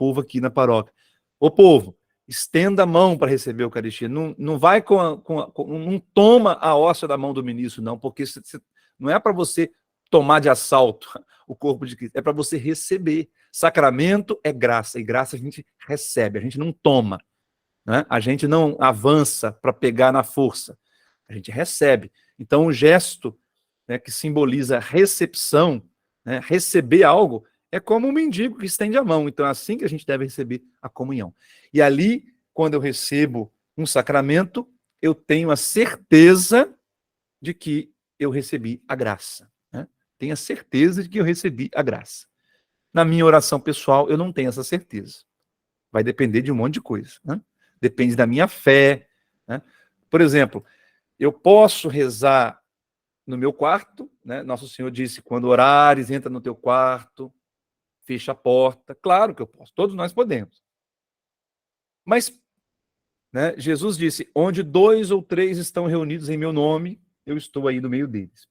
povo aqui na paróquia. Ô povo, estenda a mão para receber a Eucaristia. Não vai não toma a hóstia da mão do ministro, não, porque não é para você tomar de assalto o corpo de Cristo, é para você receber. Sacramento é graça, e graça a gente recebe, a gente não toma, né? A gente não avança para pegar na força, a gente recebe. Então, o gesto, né, que simboliza recepção, né, receber algo, é como um mendigo que estende a mão. Então, é assim que a gente deve receber a comunhão. E ali, quando eu recebo um sacramento, eu tenho a certeza de que eu recebi a graça, né? Tenho a certeza de que eu recebi a graça. Na minha oração pessoal, eu não tenho essa certeza. Vai depender de um monte de coisa, né? Depende da minha fé, né? Por exemplo, eu posso rezar no meu quarto, né? Nosso Senhor disse, quando orares, entra no teu quarto, fecha a porta. Claro que eu posso, todos nós podemos. Mas, né, Jesus disse, onde 2 ou 3 estão reunidos em meu nome, eu estou aí no meio deles.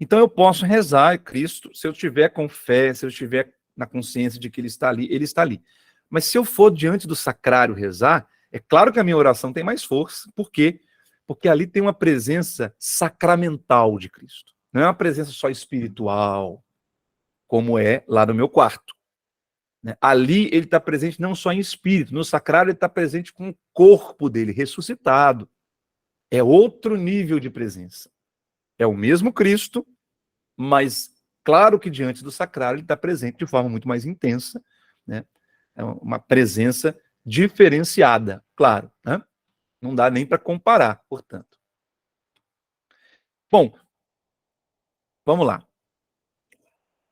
Então eu posso rezar a Cristo, se eu tiver com fé, se eu tiver na consciência de que ele está ali, ele está ali. Mas se eu for diante do sacrário rezar, é claro que a minha oração tem mais força. Por quê? Porque ali tem uma presença sacramental de Cristo. Não é uma presença só espiritual, como é lá no meu quarto. Ali ele está presente não só em espírito, no sacrário ele está presente com o corpo dele ressuscitado. É outro nível de presença. É o mesmo Cristo, mas claro que diante do sacrário ele está presente de forma muito mais intensa, né? É uma presença diferenciada, claro, né? Não dá nem para comparar, portanto. Bom, vamos lá.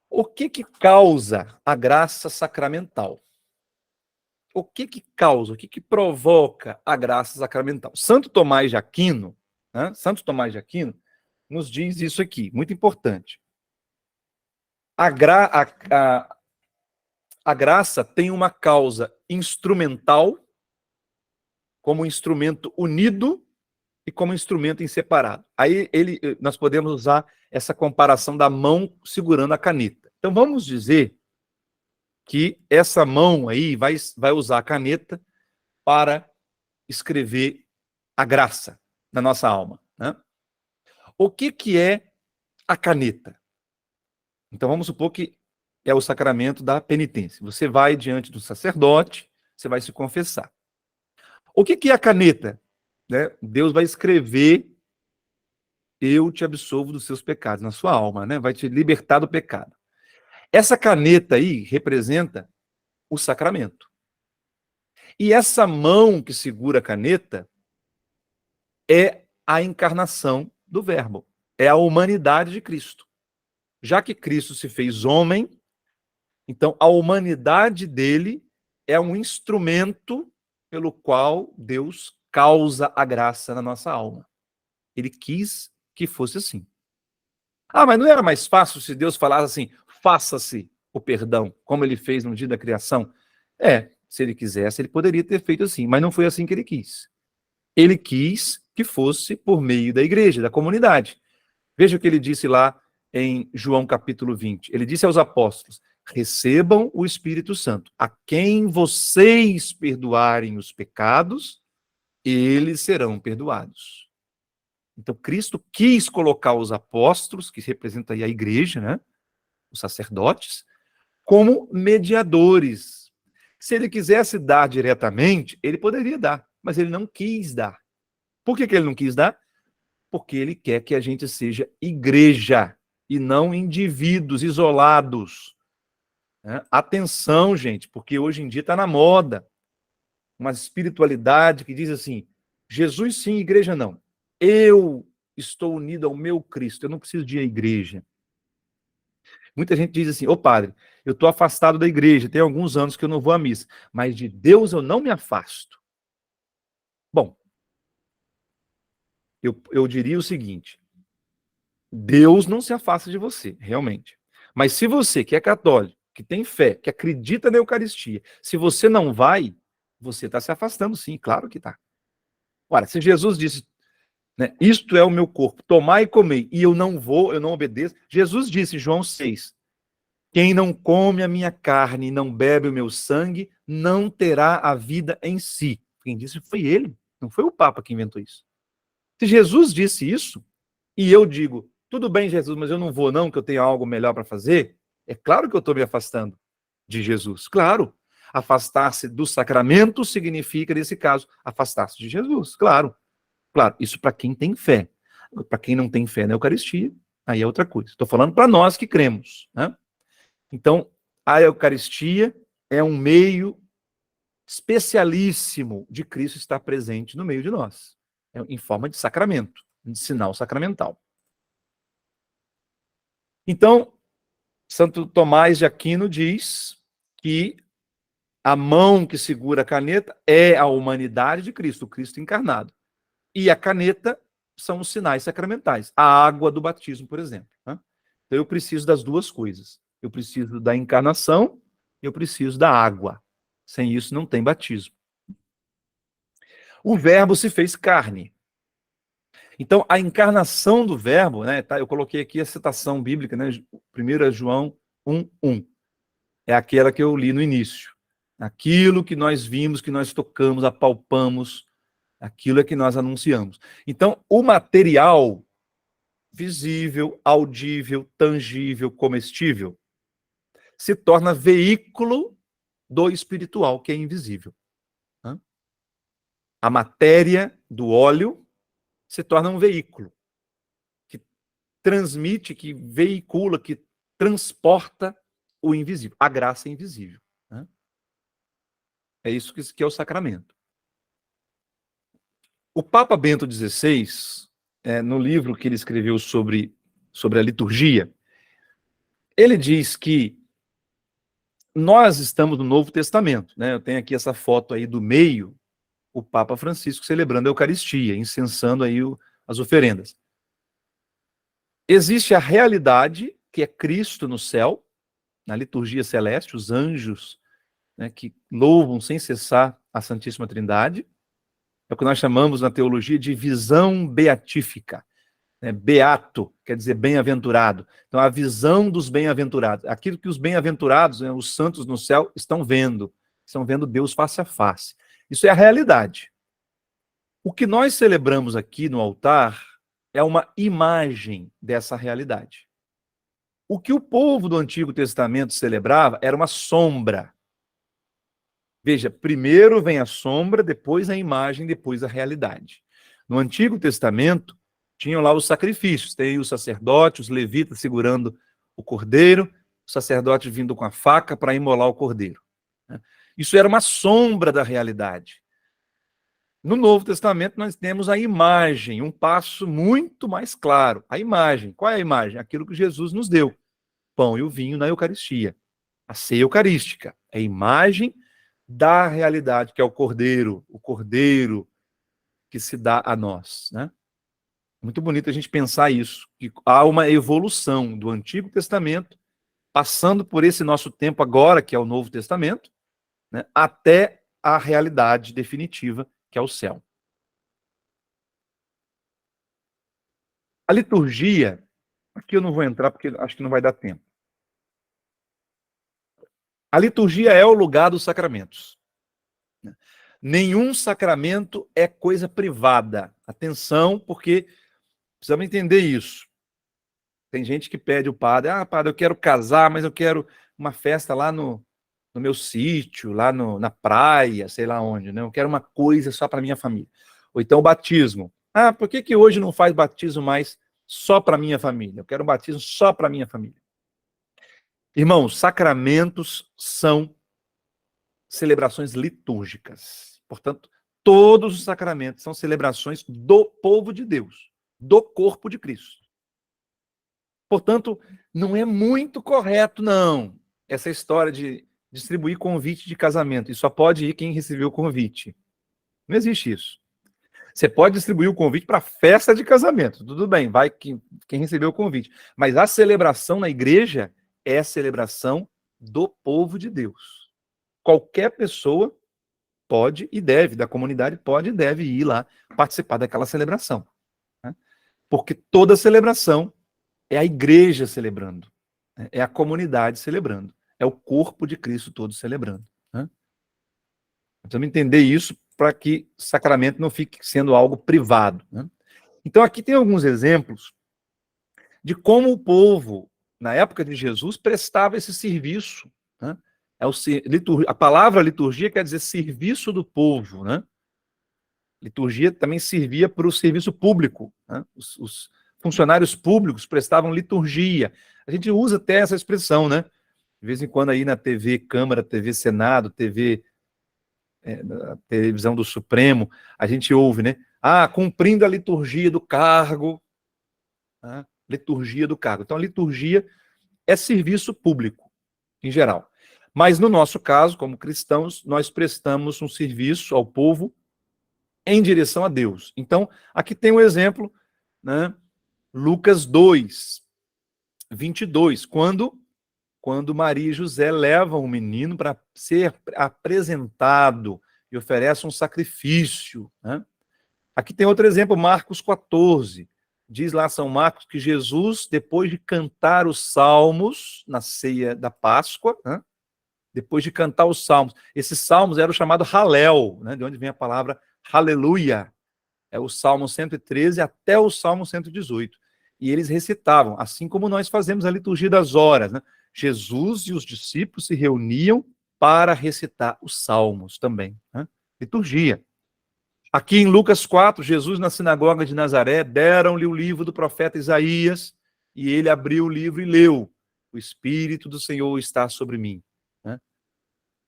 O que causa a graça sacramental? O que causa, o que provoca a graça sacramental? Santo Tomás de Aquino, né? Santo Tomás de Aquino nos diz isso aqui, muito importante. A graça tem uma causa instrumental, como instrumento unido e como instrumento inseparado. Aí nós podemos usar essa comparação da mão segurando a caneta. Então vamos dizer que essa mão aí vai usar a caneta para escrever a graça na nossa alma, né? O que é a caneta? Então vamos supor que é o sacramento da penitência. Você vai diante do sacerdote, você vai se confessar. O que é a caneta? Né? Deus vai escrever, eu te absolvo dos seus pecados, na sua alma, né? Vai te libertar do pecado. Essa caneta aí representa o sacramento. E essa mão que segura a caneta é a encarnação do Verbo, é a humanidade de Cristo. Já que Cristo se fez homem, então a humanidade dele é um instrumento pelo qual Deus causa a graça na nossa alma. Ele quis que fosse assim. Ah, mas não era mais fácil se Deus falasse assim, faça-se o perdão, como ele fez no dia da criação? Se ele quisesse, ele poderia ter feito assim, mas não foi assim que ele quis. Ele quis que fosse por meio da igreja, da comunidade. Veja o que ele disse lá em João capítulo 20. Ele disse aos apóstolos, recebam o Espírito Santo. A quem vocês perdoarem os pecados, eles serão perdoados. Então, Cristo quis colocar os apóstolos, que representam aí a igreja, né? Os sacerdotes, como mediadores. Se ele quisesse dar diretamente, ele poderia dar, mas ele não quis dar. Por que ele não quis dar? Porque ele quer que a gente seja igreja e não indivíduos isolados. Atenção, gente, porque hoje em dia está na moda uma espiritualidade que diz assim, Jesus sim, igreja não. Eu estou unido ao meu Cristo, eu não preciso de ir à igreja. Muita gente diz assim, ô padre, eu estou afastado da igreja, tem alguns anos que eu não vou à missa, mas de Deus eu não me afasto. Bom, eu diria o seguinte, Deus não se afasta de você, realmente. Mas se você, que é católico, que tem fé, que acredita na Eucaristia, se você não vai, você está se afastando sim, claro que está. Ora, se Jesus disse, né, isto é o meu corpo, tomai e comei, e eu não vou, eu não obedeço, Jesus disse em João 6, Quem não come a minha carne e não bebe o meu sangue, não terá a vida em si. Quem disse foi ele, não foi o Papa que inventou isso. Se Jesus disse isso, e eu digo, tudo bem, Jesus, mas eu não vou não, que eu tenho algo melhor para fazer, é claro que eu estou me afastando de Jesus. Claro, afastar-se do sacramento significa, nesse caso, afastar-se de Jesus. Claro, claro, isso para quem tem fé. Para quem não tem fé na Eucaristia, aí é outra coisa. Estou falando para nós que cremos, né? Então, a Eucaristia é um meio especialíssimo de Cristo estar presente no meio de nós, em forma de sacramento, de sinal sacramental. Então, Santo Tomás de Aquino diz que a mão que segura a caneta é a humanidade de Cristo, o Cristo encarnado. E a caneta são os sinais sacramentais. A água do batismo, por exemplo. Né? Então, eu preciso das duas coisas. Eu preciso da encarnação e eu preciso da água. Sem isso, não tem batismo. O verbo se fez carne. Então, a encarnação do verbo, né, tá, eu coloquei aqui a citação bíblica, né, 1 João 1:1. É aquela que eu li no início. Aquilo que nós vimos, que nós tocamos, apalpamos, aquilo é que nós anunciamos. Então, o material visível, audível, tangível, comestível, se torna veículo do espiritual, que é invisível. A matéria do óleo se torna um veículo que transmite, que veicula, que transporta o invisível, a graça invisível. É isso que é o sacramento. O Papa Bento XVI, no livro que ele escreveu sobre a liturgia, ele diz que nós estamos no Novo Testamento, né? Eu tenho aqui essa foto aí do meio, o Papa Francisco celebrando a Eucaristia, incensando aí as oferendas. Existe a realidade, que é Cristo no céu, na liturgia celeste, os anjos, né, que louvam sem cessar a Santíssima Trindade. É o que nós chamamos na teologia de visão beatífica. Beato quer dizer bem-aventurado. Então, a visão dos bem-aventurados, aquilo que os bem-aventurados, né, os santos no céu, estão vendo Deus face a face. Isso é a realidade. O que nós celebramos aqui no altar é uma imagem dessa realidade. O que o povo do Antigo Testamento celebrava era uma sombra. Veja, primeiro vem a sombra, depois a imagem, depois a realidade. No Antigo Testamento, tinham lá os sacrifícios, tem o sacerdote, os levitas segurando o cordeiro, o sacerdote vindo com a faca para imolar o cordeiro. Isso era uma sombra da realidade. No Novo Testamento, nós temos a imagem, um passo muito mais claro. A imagem. Qual é a imagem? Aquilo que Jesus nos deu. Pão e o vinho na Eucaristia. A ceia eucarística. É a imagem da realidade, que é o cordeiro que se dá a nós, né? Muito bonito a gente pensar isso, que há uma evolução do Antigo Testamento, passando por esse nosso tempo agora, que é o Novo Testamento, né, até a realidade definitiva, que é o céu. A liturgia, aqui eu não vou entrar porque acho que não vai dar tempo. A liturgia é o lugar dos sacramentos. Nenhum sacramento é coisa privada. Atenção, porque precisamos entender isso. Tem gente que pede o padre, padre, eu quero casar, mas eu quero uma festa lá no meu sítio, lá na praia, sei lá onde, né? Eu quero uma coisa só para minha família. Ou então o batismo. Por que hoje não faz batismo mais só para minha família? Eu quero um batismo só para minha família. Irmãos, sacramentos são celebrações litúrgicas. Portanto, todos os sacramentos são celebrações do povo de Deus, do corpo de Cristo. Portanto, não é muito correto, não, essa história de distribuir convite de casamento. E só pode ir quem recebeu o convite. Não existe isso. Você pode distribuir o convite para a festa de casamento. Tudo bem, vai quem recebeu o convite. Mas a celebração na igreja é a celebração do povo de Deus. Qualquer pessoa pode e deve, da comunidade pode e deve ir lá participar daquela celebração. Né? Porque toda celebração é a igreja celebrando. É a comunidade celebrando. É o corpo de Cristo todo celebrando. Né? Precisamos entender isso para que o sacramento não fique sendo algo privado. Né? Então, aqui tem alguns exemplos de como o povo, na época de Jesus, prestava esse serviço. Né? A palavra liturgia quer dizer serviço do povo. Né? Liturgia também servia para o serviço público. Né? Os funcionários públicos prestavam liturgia. A gente usa até essa expressão, né? De vez em quando aí na TV Câmara, TV Senado, na televisão do Supremo, a gente ouve, né? Cumprindo a liturgia do cargo. Né? Liturgia do cargo. Então, a liturgia é serviço público, em geral. Mas, no nosso caso, como cristãos, nós prestamos um serviço ao povo em direção a Deus. Então, aqui tem um exemplo, né? Lucas 2, 22, quando Maria e José levam o menino para ser apresentado e oferecem um sacrifício. Né? Aqui tem outro exemplo, Marcos 14. Diz lá São Marcos que Jesus, depois de cantar os salmos na ceia da Páscoa, né? Depois de cantar os salmos, esses salmos eram chamados Halel, né? De onde vem a palavra aleluia. É o Salmo 113 até o Salmo 118. E eles recitavam, assim como nós fazemos a liturgia das horas. Né? Jesus e os discípulos se reuniam para recitar os salmos também. Né? Liturgia. Aqui em Lucas 4, Jesus na sinagoga de Nazaré, deram-lhe o livro do profeta Isaías, e ele abriu o livro e leu: o Espírito do Senhor está sobre mim. Né?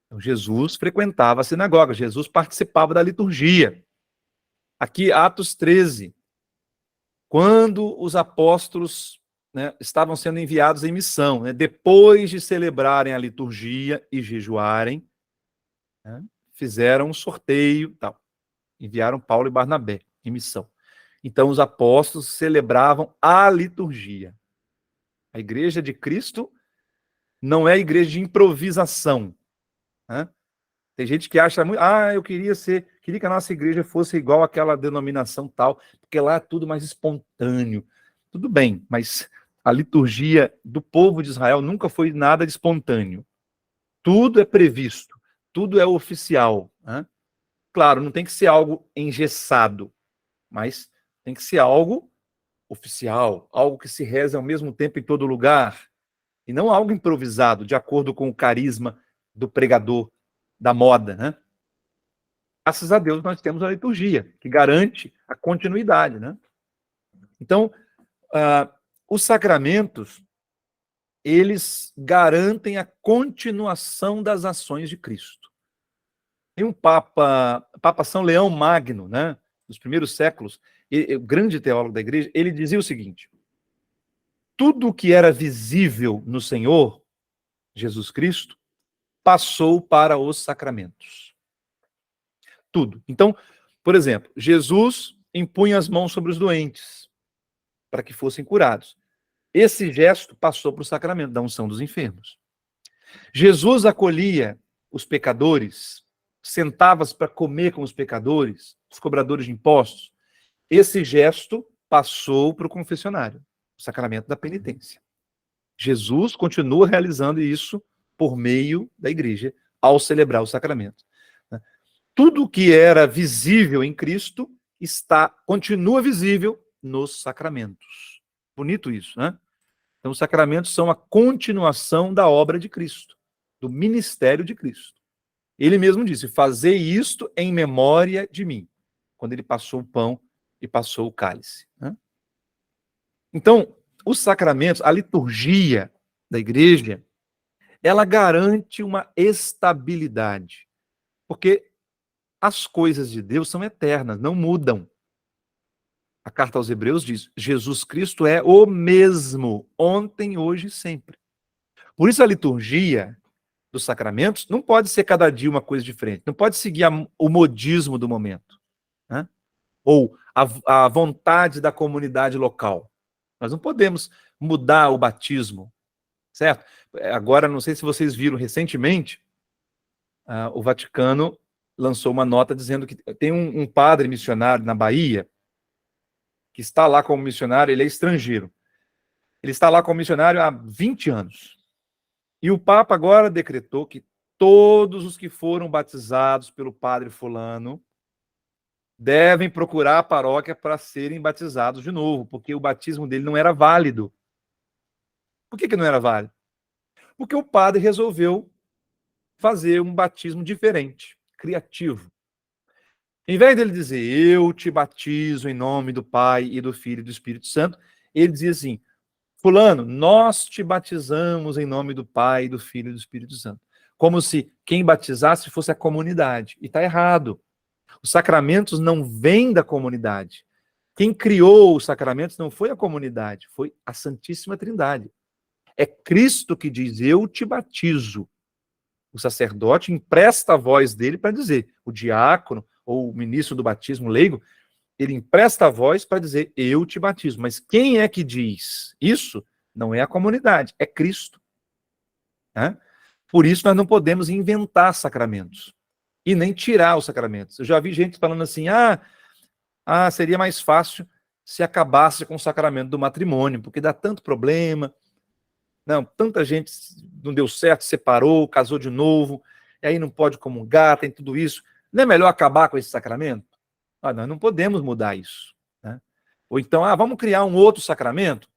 Então, Jesus frequentava a sinagoga, Jesus participava da liturgia. Aqui, Atos 13, quando os apóstolos, né, estavam sendo enviados em missão, né, depois de celebrarem a liturgia e jejuarem, né, fizeram um sorteio, tal, enviaram Paulo e Barnabé em missão. Então, os apóstolos celebravam a liturgia. A igreja de Cristo não é igreja de improvisação. Né? Tem gente que acha muito, eu queria que a nossa igreja fosse igual àquela denominação tal, porque lá é tudo mais espontâneo. Tudo bem, mas a liturgia do povo de Israel nunca foi nada de espontâneo. Tudo é previsto, tudo é oficial. Né? Claro, não tem que ser algo engessado, mas tem que ser algo oficial, algo que se reza ao mesmo tempo em todo lugar, e não algo improvisado, de acordo com o carisma do pregador, da moda, né? Graças a Deus nós temos a liturgia, que garante a continuidade, né? Então, os sacramentos, eles garantem a continuação das ações de Cristo. Tem um Papa São Leão Magno, né? Nos primeiros séculos, o grande teólogo da igreja, ele dizia o seguinte: tudo o que era visível no Senhor, Jesus Cristo, passou para os sacramentos. Tudo. Então, por exemplo, Jesus impunha as mãos sobre os doentes para que fossem curados. Esse gesto passou para o sacramento da unção dos enfermos. Jesus acolhia os pecadores, sentava-se para comer com os pecadores, os cobradores de impostos. Esse gesto passou para o confessionário, o sacramento da penitência. Jesus continua realizando isso por meio da igreja, ao celebrar o sacramento. Tudo que era visível em Cristo continua visível nos sacramentos. Bonito isso, né? Então, os sacramentos são a continuação da obra de Cristo, do ministério de Cristo. Ele mesmo disse: fazei isto em memória de mim, quando ele passou o pão e passou o cálice. Né? Então, os sacramentos, a liturgia da igreja, ela garante uma estabilidade, porque as coisas de Deus são eternas, não mudam. A carta aos Hebreus diz: Jesus Cristo é o mesmo, ontem, hoje e sempre. Por isso a liturgia dos sacramentos não pode ser cada dia uma coisa diferente, não pode seguir o modismo do momento, né? Ou a vontade da comunidade local. Nós não podemos mudar o batismo, certo? Agora, não sei se vocês viram recentemente, o Vaticano lançou uma nota dizendo que tem um padre missionário na Bahia, que está lá como missionário, ele é estrangeiro. Ele está lá como missionário há 20 anos. E o Papa agora decretou que todos os que foram batizados pelo padre fulano devem procurar a paróquia para serem batizados de novo, porque o batismo dele não era válido. Por que não era válido? Porque o padre resolveu fazer um batismo diferente, criativo. Em vez dele dizer, eu te batizo em nome do Pai e do Filho e do Espírito Santo, ele dizia assim, fulano, nós te batizamos em nome do Pai, do Filho e do Espírito Santo. Como se quem batizasse fosse a comunidade. E está errado. Os sacramentos não vêm da comunidade. Quem criou os sacramentos não foi a comunidade, foi a Santíssima Trindade. É Cristo que diz, eu te batizo. O sacerdote empresta a voz dele para dizer, o diácono ou o ministro do batismo leigo, ele empresta a voz para dizer, eu te batizo. Mas quem é que diz isso? Não é a comunidade, é Cristo. Né? Por isso nós não podemos inventar sacramentos e nem tirar os sacramentos. Eu já vi gente falando assim, seria mais fácil se acabasse com o sacramento do matrimônio, porque dá tanto problema. Não, tanta gente não deu certo, separou, casou de novo, e aí não pode comungar, tem tudo isso. Não é melhor acabar com esse sacramento? Nós não podemos mudar isso. Né? Ou então, vamos criar um outro sacramento?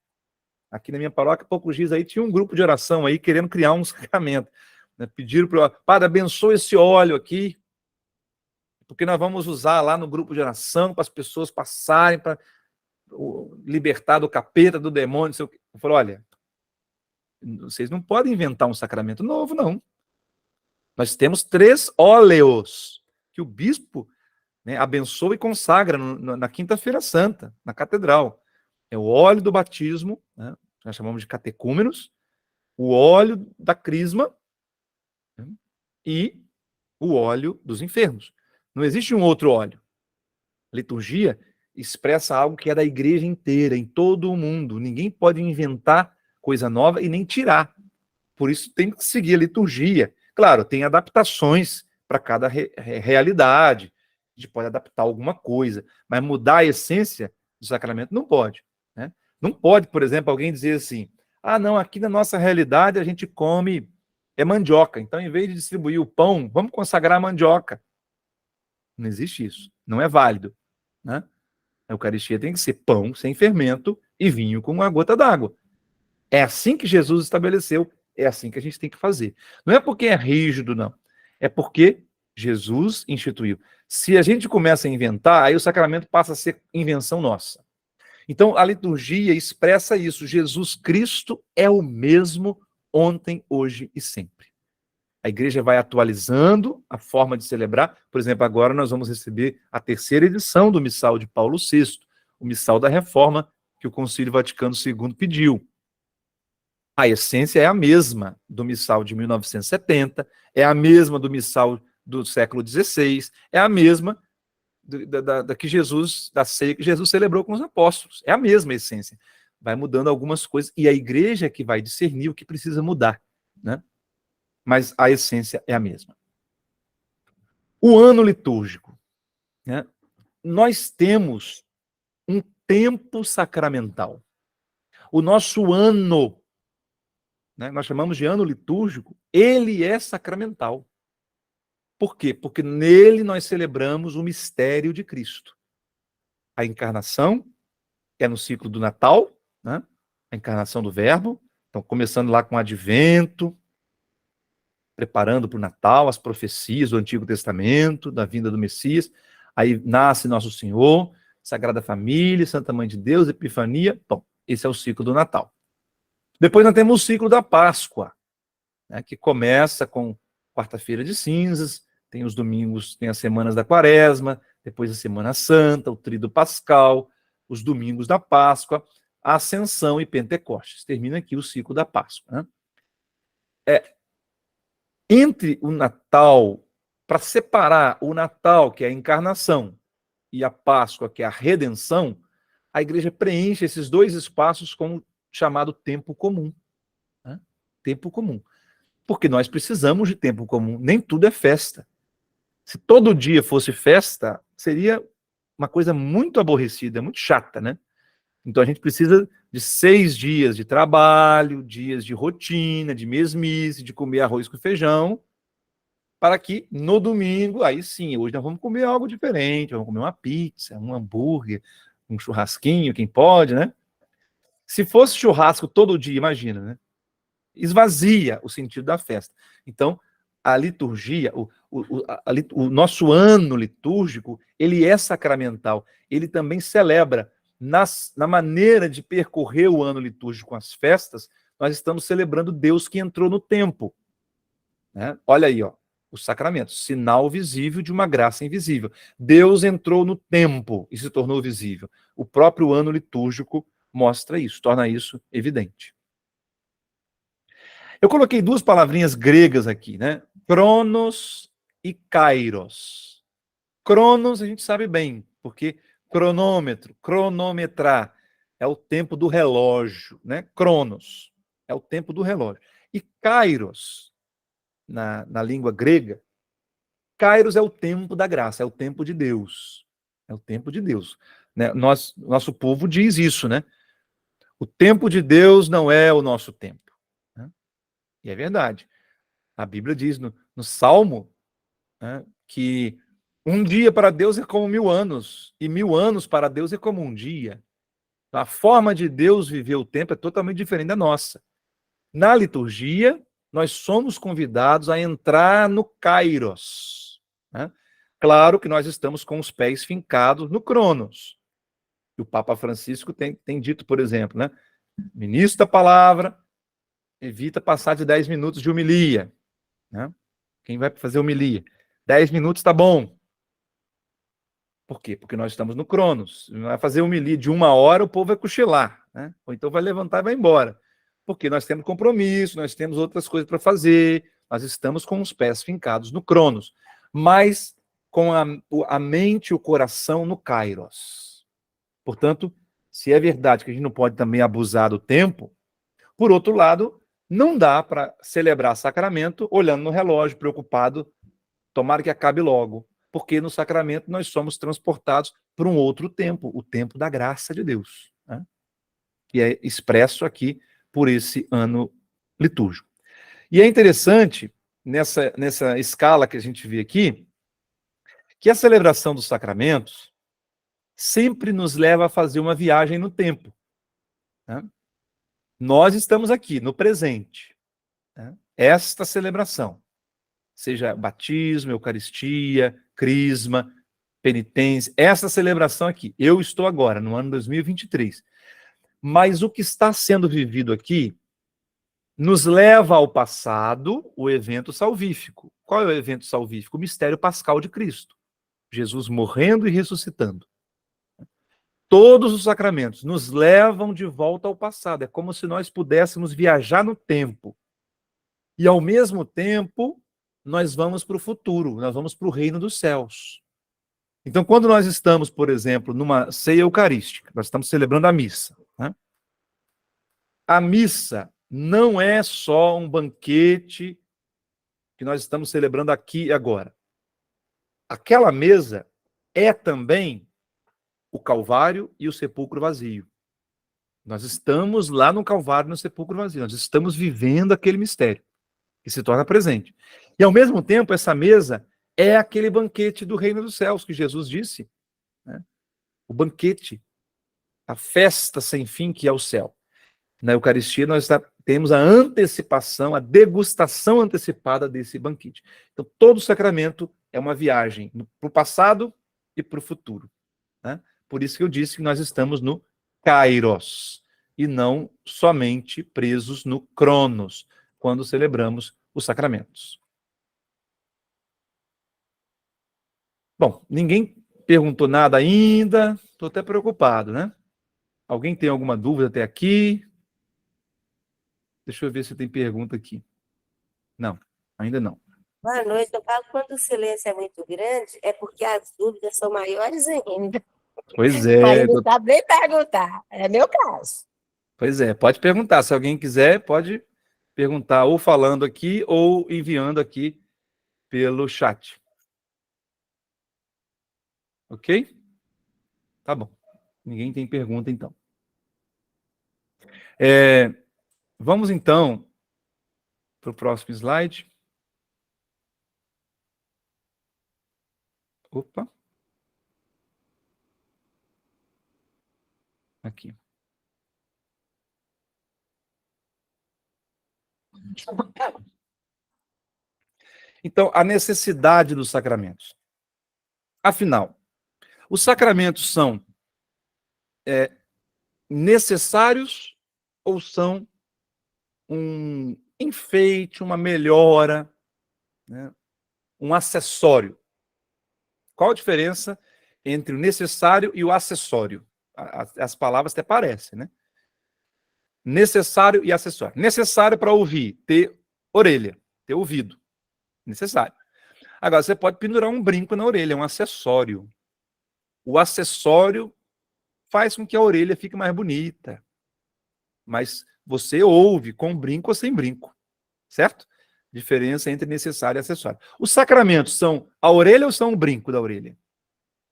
Aqui na minha paróquia, poucos dias aí, tinha um grupo de oração aí querendo criar um sacramento. Né? Pediram para o padre, abençoe esse óleo aqui, porque nós vamos usar lá no grupo de oração para as pessoas passarem para libertar do capeta, do demônio. Eu falo, olha, vocês não podem inventar um sacramento novo, não. Nós temos 3 óleos que o bispo, né, abençoa e consagra na Quinta-feira Santa, na catedral. É o óleo do batismo, né, nós chamamos de catecúmenos, o óleo da crisma, né, e o óleo dos enfermos. Não existe um outro óleo. A liturgia expressa algo que é da igreja inteira, em todo o mundo. Ninguém pode inventar coisa nova e nem tirar. Por isso tem que seguir a liturgia. Claro, tem adaptações para cada realidade. A gente pode adaptar alguma coisa, mas mudar a essência do sacramento não pode. Né? Não pode, por exemplo, alguém dizer assim, não, aqui na nossa realidade a gente come mandioca, então em vez de distribuir o pão, vamos consagrar a mandioca. Não existe isso, não é válido. Né? A Eucaristia tem que ser pão sem fermento e vinho com uma gota d'água. É assim que Jesus estabeleceu, é assim que a gente tem que fazer. Não é porque é rígido, não. É porque Jesus instituiu. Se a gente começa a inventar, aí o sacramento passa a ser invenção nossa. Então, a liturgia expressa isso. Jesus Cristo é o mesmo ontem, hoje e sempre. A igreja vai atualizando a forma de celebrar. Por exemplo, agora nós vamos receber a 3ª edição do Missal de Paulo VI, o Missal da Reforma, que o Concílio Vaticano II pediu. A essência é a mesma do Missal de 1970, é a mesma do Missal do século XVI, é a mesma da ceia que Jesus celebrou com os apóstolos. É a mesma essência. Vai mudando algumas coisas, e a igreja é que vai discernir o que precisa mudar. Né? Mas a essência é a mesma. O ano litúrgico. Né? Nós temos um tempo sacramental. O nosso ano, né, nós chamamos de ano litúrgico, ele é sacramental. Por quê? Porque nele nós celebramos o mistério de Cristo. A encarnação é no ciclo do Natal, né? A encarnação do Verbo. Então, começando lá com o Advento, preparando para o Natal, as profecias do Antigo Testamento, da vinda do Messias. Aí nasce Nosso Senhor, Sagrada Família, Santa Mãe de Deus, Epifania. Bom, esse é o ciclo do Natal. Depois nós temos o ciclo da Páscoa, né, que começa com quarta-feira de cinzas, tem os domingos, tem as semanas da Quaresma, depois a Semana Santa, o Tríduo Pascal, os domingos da Páscoa, a Ascensão e Pentecostes. Termina aqui o ciclo da Páscoa. Né? Entre o Natal, para separar o Natal, que é a encarnação, e a Páscoa, que é a redenção, a igreja preenche esses 2 espaços com o chamado tempo comum. Né? Tempo comum. Porque nós precisamos de tempo comum. Nem tudo é festa. Se todo dia fosse festa, seria uma coisa muito aborrecida, muito chata, né? Então a gente precisa de 6 dias de trabalho, dias de rotina, de mesmice, de comer arroz com feijão, para que no domingo, aí sim, hoje nós vamos comer algo diferente, vamos comer uma pizza, um hambúrguer, um churrasquinho, quem pode, né? Se fosse churrasco todo dia, imagina, né? Esvazia o sentido da festa. Então, a liturgia, o nosso ano litúrgico, ele é sacramental. Ele também celebra, na maneira de percorrer o ano litúrgico com as festas, nós estamos celebrando Deus que entrou no tempo. Né? Olha aí, ó, os sacramentos, sinal visível de uma graça invisível. Deus entrou no tempo e se tornou visível. O próprio ano litúrgico mostra isso, torna isso evidente. Eu coloquei 2 palavrinhas gregas aqui, né? Cronos e kairos. Cronos a gente sabe bem, porque cronômetro, cronometrar, é o tempo do relógio, né? Cronos é o tempo do relógio. E kairos, na língua grega, kairos é o tempo da graça, é o tempo de Deus. É o tempo de Deus. Né? Nosso povo diz isso, né? O tempo de Deus não é o nosso tempo. Né? E é verdade. A Bíblia diz no Salmo, né, que um dia para Deus é como 1000 anos, e 1000 anos para Deus é como um dia. A forma de Deus viver o tempo é totalmente diferente da nossa. Na liturgia, nós somos convidados a entrar no Kairos. Né? Claro que nós estamos com os pés fincados no Cronos. E o Papa Francisco tem dito, por exemplo, né? Ministro da palavra, evita passar de 10 minutos de homilia. Né? Quem vai fazer homilia? 10 minutos tá bom. Por quê? Porque nós estamos no Cronos. Não vai fazer homilia de 1 hora, o povo vai cochilar. Né? Ou então vai levantar e vai embora. Porque nós temos compromisso, nós temos outras coisas para fazer, nós estamos com os pés fincados no Cronos. Mas com a mente e o coração no Kairos. Portanto, se é verdade que a gente não pode também abusar do tempo, por outro lado, não dá para celebrar sacramento olhando no relógio, preocupado, tomara que acabe logo, porque no sacramento nós somos transportados para um outro tempo, o tempo da graça de Deus, né? Que é expresso aqui por esse ano litúrgico. E é interessante, nessa escala que a gente vê aqui, que a celebração dos sacramentos sempre nos leva a fazer uma viagem no tempo. Né? Nós estamos aqui, no presente. Né? Esta celebração, seja batismo, eucaristia, crisma, penitência, essa celebração aqui, eu estou agora, no ano 2023. Mas o que está sendo vivido aqui nos leva ao passado, o evento salvífico. Qual é o evento salvífico? O mistério pascal de Cristo. Jesus morrendo e ressuscitando. Todos os sacramentos nos levam de volta ao passado. É como se nós pudéssemos viajar no tempo. E, ao mesmo tempo, nós vamos para o futuro, nós vamos para o reino dos céus. Então, quando nós estamos, por exemplo, numa ceia eucarística, nós estamos celebrando a missa. Né? A missa não é só um banquete que nós estamos celebrando aqui e agora. Aquela mesa é também o Calvário e o sepulcro vazio. Nós estamos lá no Calvário, no sepulcro vazio. Nós estamos vivendo aquele mistério que se torna presente. E, ao mesmo tempo, essa mesa é aquele banquete do reino dos céus que Jesus disse. Né? O banquete, a festa sem fim que é o céu. Na Eucaristia, nós temos a antecipação, a degustação antecipada desse banquete. Então, todo sacramento é uma viagem para o passado e para o futuro. Né? Por isso que eu disse que nós estamos no Kairos, e não somente presos no Cronos, quando celebramos os sacramentos. Bom, ninguém perguntou nada ainda, estou até preocupado, né? Alguém tem alguma dúvida até aqui? Deixa eu ver se tem pergunta aqui. Não, ainda não. Boa noite. Eu falo quando o silêncio é muito grande, é porque as dúvidas são maiores ainda. Pois Aí é, não sabe nem perguntar. É meu caso. pois é, pode perguntar. Se alguém quiser, pode perguntar ou falando aqui ou enviando aqui pelo chat. Ok? Tá bom. Ninguém tem pergunta, então. Vamos então para o próximo slide. Opa. Aqui. Então, a necessidade dos sacramentos. Afinal, os sacramentos são necessários ou são um enfeite, uma melhora, né? Um acessório? Qual a diferença entre o necessário e o acessório? As palavras até parecem, né? Necessário e acessório. Necessário para ouvir, ter orelha, ter ouvido. Necessário. Agora, você pode pendurar um brinco na orelha, é um acessório. O acessório faz com que a orelha fique mais bonita. Mas você ouve com brinco ou sem brinco. Certo? Diferença entre necessário e acessório. Os sacramentos são a orelha ou são o brinco da orelha?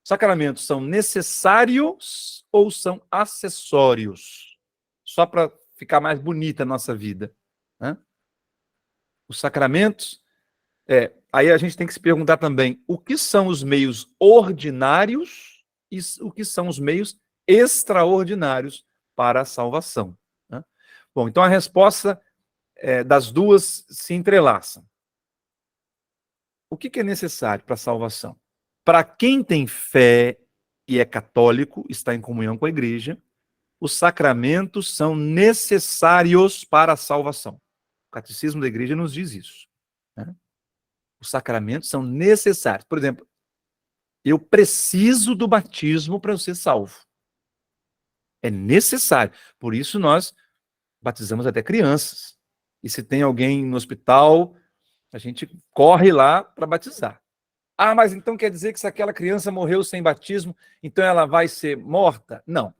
Os sacramentos são necessários ou são acessórios? Só para ficar mais bonita a nossa vida, né? Os sacramentos, aí a gente tem que se perguntar também o que são os meios ordinários e o que são os meios extraordinários para a salvação, né? Bom, então a resposta das duas se entrelaçam. O que é necessário para a salvação? Para quem tem fé e é católico, está em comunhão com a igreja, os sacramentos são necessários para a salvação. O Catecismo da Igreja nos diz isso, né? Os sacramentos são necessários. Por exemplo, eu preciso do batismo para eu ser salvo. É necessário. Por isso nós batizamos até crianças. E se tem alguém no hospital, a gente corre lá para batizar. Ah, mas então quer dizer que se aquela criança morreu sem batismo, então ela vai ser morta? Não.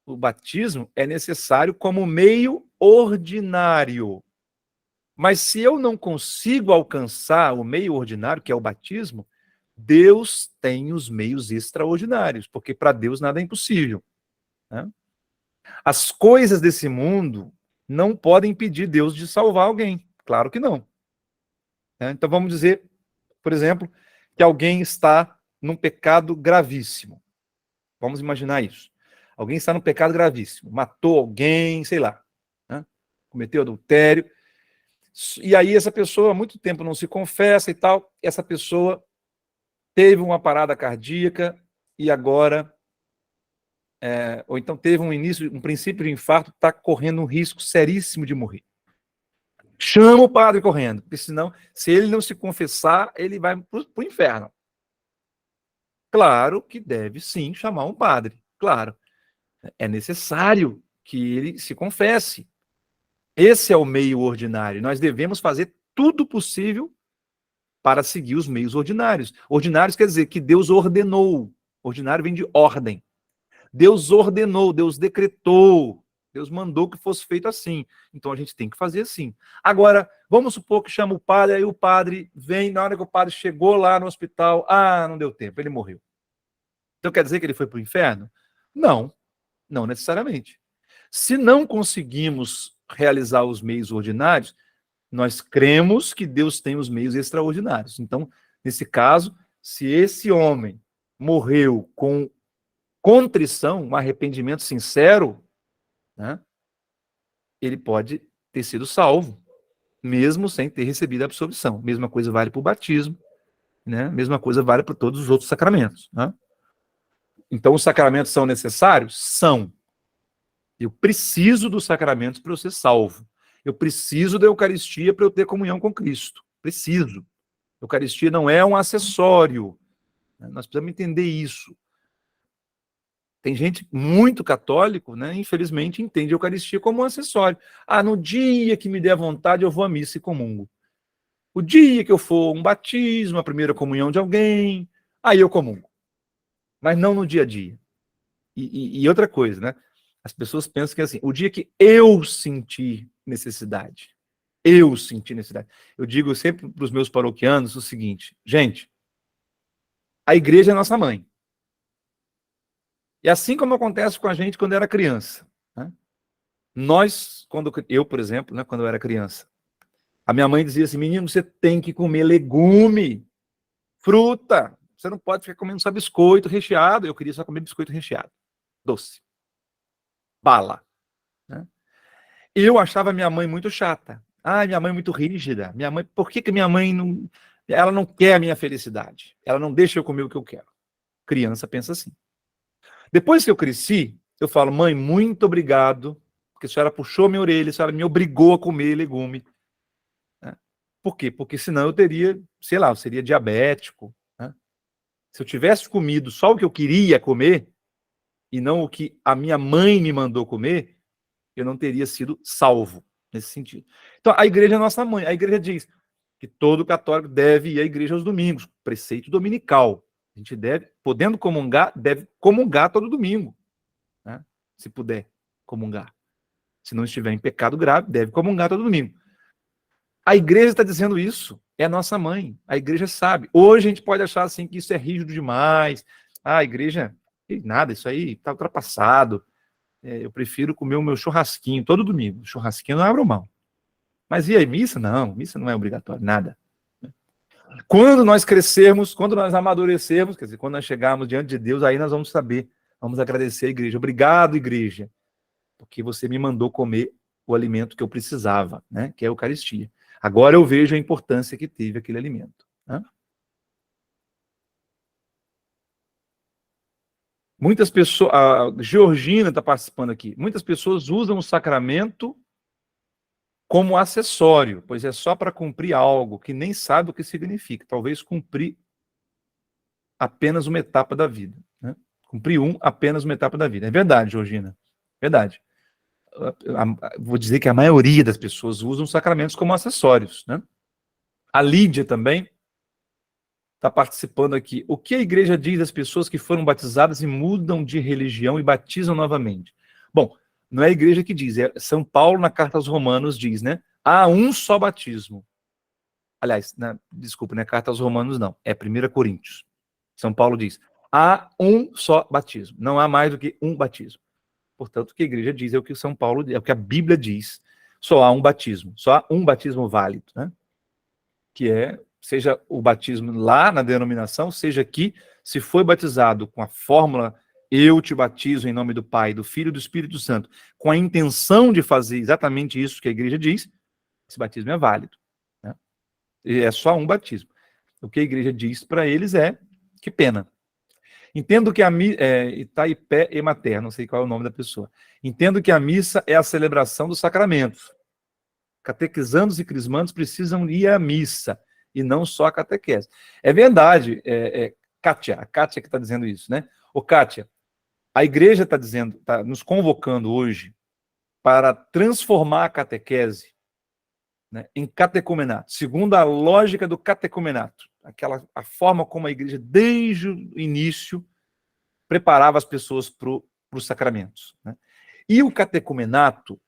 O batismo é necessário como meio ordinário. Mas se eu não consigo alcançar o meio ordinário, que é o batismo, Deus tem os meios extraordinários, porque para Deus nada é impossível, né? As coisas desse mundo não podem impedir Deus de salvar alguém. Claro que não. Então vamos dizer, por exemplo, que alguém está num pecado gravíssimo. Vamos imaginar isso. Alguém está num pecado gravíssimo, matou alguém, sei lá, né? Cometeu adultério, e aí essa pessoa há muito tempo não se confessa e tal, essa pessoa teve uma parada cardíaca e agora, ou então teve um princípio de infarto, está correndo um risco seríssimo de morrer. Chama o padre correndo, porque senão, se ele não se confessar, ele vai para o inferno. Claro que deve sim chamar um padre, claro. É necessário que ele se confesse. Esse é o meio ordinário. Nós devemos fazer tudo possível para seguir os meios ordinários. Ordinários quer dizer que Deus ordenou. Ordinário vem de ordem. Deus ordenou, Deus decretou, Deus mandou que fosse feito assim. Então a gente tem que fazer assim. Agora, vamos supor que chama o padre, aí o padre vem, na hora que o padre chegou lá no hospital, não deu tempo, ele morreu. Então quer dizer que ele foi para o inferno? Não. Não necessariamente. Se não conseguimos realizar os meios ordinários, nós cremos que Deus tem os meios extraordinários. Então, nesse caso, se esse homem morreu com contrição, um arrependimento sincero, né, ele pode ter sido salvo, mesmo sem ter recebido a absolvição. Mesma coisa vale para o batismo, né? Mesma coisa vale para todos os outros sacramentos, né? Então, os sacramentos são necessários? São. Eu preciso dos sacramentos para eu ser salvo. Eu preciso da Eucaristia para eu ter comunhão com Cristo. Preciso. A Eucaristia não é um acessório. Nós precisamos entender isso. Tem gente muito católico, né, infelizmente, entende a Eucaristia como um acessório. No dia que me der vontade, eu vou à missa e comungo. O dia que eu for um batismo, a primeira comunhão de alguém, aí eu comungo. Mas não no dia a dia. E outra coisa, né? As pessoas pensam que assim, o dia que eu sentir necessidade, eu digo sempre para os meus paroquianos o seguinte, gente, a igreja é nossa mãe. E assim como acontece com a gente quando era criança, né? Eu, por exemplo, né, quando eu era criança, a minha mãe dizia assim, menino, você tem que comer legume, fruta, você não pode ficar comendo só biscoito recheado. Eu queria só comer biscoito recheado, doce, bala, né? Eu achava minha mãe muito chata. Minha mãe é muito rígida. Minha mãe, por que minha mãe não... Ela não quer a minha felicidade. Ela não deixa eu comer o que eu quero. Criança pensa assim. Depois que eu cresci, eu falo, mãe, muito obrigado, porque a senhora puxou minha orelha, a senhora me obrigou a comer legume. Né? Por quê? Porque senão eu teria, sei lá, eu seria diabético. Né? Se eu tivesse comido só o que eu queria comer, e não o que a minha mãe me mandou comer, eu não teria sido salvo nesse sentido. Então, a igreja é nossa mãe. A igreja diz que todo católico deve ir à igreja aos domingos, preceito dominical. A gente deve, podendo comungar, deve comungar todo domingo, né? Se puder comungar. Se não estiver em pecado grave, deve comungar todo domingo. A igreja está dizendo isso, é a nossa mãe. A igreja sabe. Hoje a gente pode achar assim que isso é rígido demais. A igreja, nada, isso aí está ultrapassado. Eu prefiro comer o meu churrasquinho todo domingo. Churrasquinho eu não abro mão. Mas e aí, missa? Não, missa não é obrigatório, nada. Quando nós crescermos, quando nós amadurecermos, quer dizer, quando nós chegarmos diante de Deus, aí nós vamos saber, vamos agradecer a igreja. Obrigado, igreja, porque você me mandou comer o alimento que eu precisava, né? Que é a Eucaristia. Agora eu vejo a importância que teve aquele alimento. Né? Muitas pessoas, a Georgina está participando aqui, muitas pessoas usam o sacramento como acessório, pois é só para cumprir algo que nem sabe o que significa. Talvez cumprir apenas uma etapa da vida. Né? Cumprir apenas uma etapa da vida. É verdade, Georgina. Verdade. Vou dizer que a maioria das pessoas usam os sacramentos como acessórios. Né? A Lídia também está participando aqui. O que a igreja diz das pessoas que foram batizadas e mudam de religião e batizam novamente? Bom, não é a igreja que diz, é São Paulo, na carta aos Romanos, diz, né? Há um só batismo. Aliás, desculpa, não é carta aos Romanos, não. É 1 Coríntios. São Paulo diz, há um só batismo. Não há mais do que um batismo. Portanto, o que a igreja diz é o que São Paulo diz, é o que a Bíblia diz. Só há um batismo. Só há um batismo válido, né? Que é, seja o batismo lá na denominação, seja aqui, se foi batizado com a fórmula eu te batizo em nome do Pai, do Filho e do Espírito Santo, com a intenção de fazer exatamente isso que a igreja diz, esse batismo é válido. Né? E é só um batismo. O que a igreja diz para eles é, que pena. Entendo que Itaipé e Mater, não sei qual é o nome da pessoa. Entendo que a missa é a celebração dos sacramentos. Catequizandos e crismandos precisam ir à missa, e não só a catequese. É verdade, Kátia, a Kátia que está dizendo isso, né? Ô, Kátia, a igreja está dizendo, está nos convocando hoje para transformar a catequese, né, em catecumenato, segundo a lógica do catecumenato, a forma como a igreja, desde o início, preparava as pessoas para os sacramentos. Né? E o catecumenato,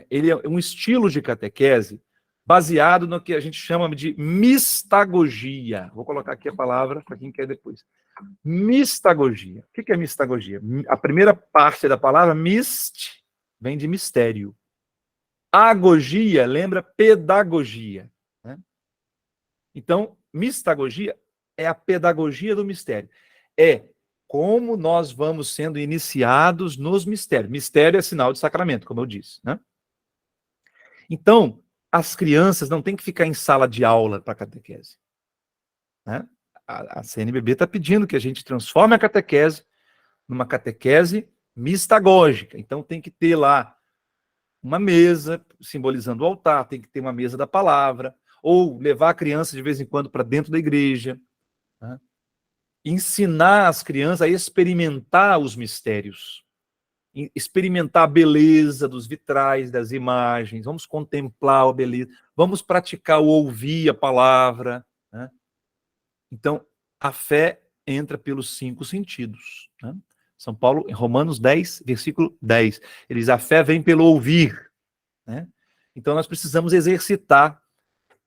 ele é um estilo de catequese baseado no que a gente chama de mistagogia. Vou colocar aqui a palavra para quem quer depois. Mistagogia. O que é mistagogia? A primeira parte da palavra mist vem de mistério. Agogia lembra pedagogia. Né? Então, mistagogia é a pedagogia do mistério. É como nós vamos sendo iniciados nos mistérios. Mistério é sinal de sacramento, como eu disse. Né? Então, as crianças não têm que ficar em sala de aula para catequese. Né? A CNBB está pedindo que a gente transforme a catequese numa catequese mistagógica. Então, tem que ter lá uma mesa simbolizando o altar, tem que ter uma mesa da palavra, ou levar a criança de vez em quando para dentro da igreja. Né? Ensinar as crianças a experimentar os mistérios. Experimentar a beleza dos vitrais, das imagens, vamos contemplar a beleza, vamos praticar o ouvir a palavra. Né? Então, a fé entra pelos 5 sentidos. Né? São Paulo, em Romanos 10, versículo 10, ele diz, a fé vem pelo ouvir. Né? Então, nós precisamos exercitar.